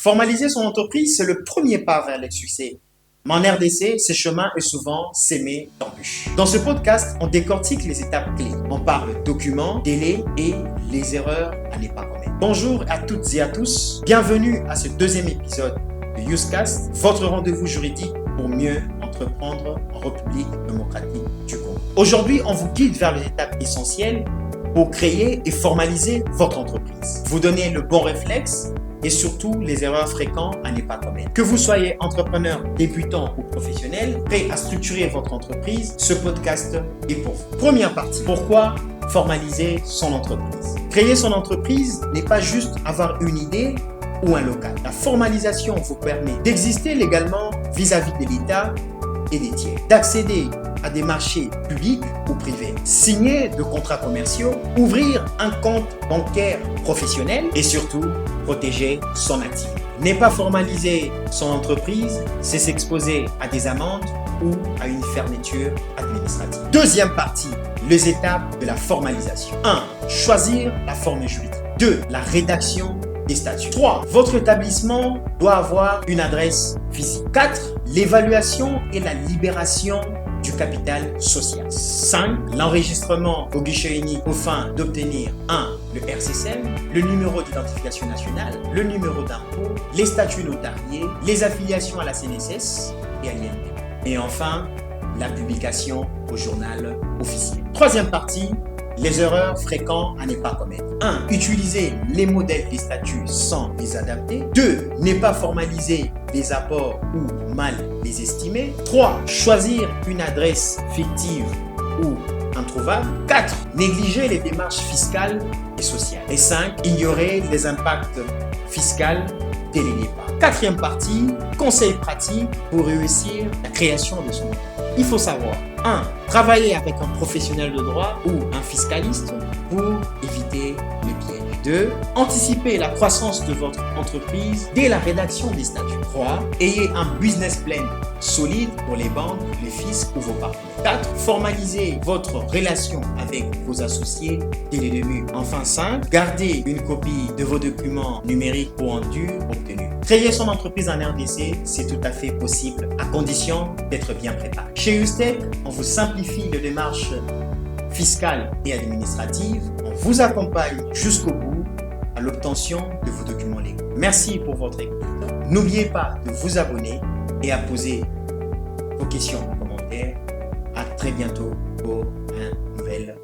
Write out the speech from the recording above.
Formaliser son entreprise, c'est le premier pas vers le succès. Mais en RDC, ce chemin est souvent semé d'embûches. Dans ce podcast, on décortique les étapes clés. On parle documents, délais et les erreurs à ne pas commettre. Bonjour à toutes et à tous. Bienvenue à ce deuxième épisode de Youscast, votre rendez-vous juridique pour mieux entreprendre en République démocratique du Congo. Aujourd'hui, on vous guide vers les étapes essentielles pour créer et formaliser votre entreprise. Vous donner le bon réflexe et surtout les erreurs fréquentes à ne pas commettre. Que vous soyez entrepreneur, débutant ou professionnel, prêt à structurer votre entreprise, ce podcast est pour vous. Première partie, pourquoi formaliser son entreprise? Créer son entreprise n'est pas juste avoir une idée ou un local. La formalisation vous permet d'exister légalement vis-à-vis de l'État et des tiers, d'accéder à des marchés publics ou privés, signer de contrats commerciaux, ouvrir un compte bancaire professionnel et surtout protéger son activité. Ne pas formaliser son entreprise, c'est s'exposer à des amendes ou à une fermeture administrative. Deuxième partie, les étapes de la formalisation. 1. Choisir la forme juridique. 2. La rédaction des statuts. 3. Votre établissement doit avoir une adresse physique. 4. L'évaluation et la libération du capital social. 5. L'enregistrement au guichet unique aux fins d'obtenir 1. Le RCCM, le numéro d'identification nationale, le numéro d'impôt, les statuts notariés, les affiliations à la CNSS et à l'INP. Et enfin, la publication au journal officiel. Troisième partie, les erreurs fréquentes à ne pas commettre. 1. Utiliser les modèles des statuts sans les adapter. 2. Ne pas formaliser les apports ou mal les estimer. 3. Choisir une adresse fictive ou introuvable. 4. Négliger les démarches fiscales et sociales. Et 5. Ignorer les impacts fiscaux dès le départ. Quatrième partie, conseils pratiques pour réussir la création de son entreprise. Il faut savoir 1. Travailler avec un professionnel de droit ou un fiscaliste pour éviter les pièges. 2. Anticiper la croissance de votre entreprise dès la rédaction des statuts. 3. Ayez un business plan solide pour les banques, les fiscs ou vos partenaires. 4. Formalisez votre relation avec vos associés dès le début. Enfin 5. Gardez une copie de vos documents numériques ou en dur obtenus. Créer son entreprise en RDC, c'est tout à fait possible à condition d'être bien préparé. Chez Ustec, on vous simplifie les démarches fiscales et administratives. On vous accompagne jusqu'au bout à l'obtention de vos documents légaux. Merci pour votre écoute. N'oubliez pas de vous abonner et à poser vos questions en commentaire. À très bientôt pour un nouvel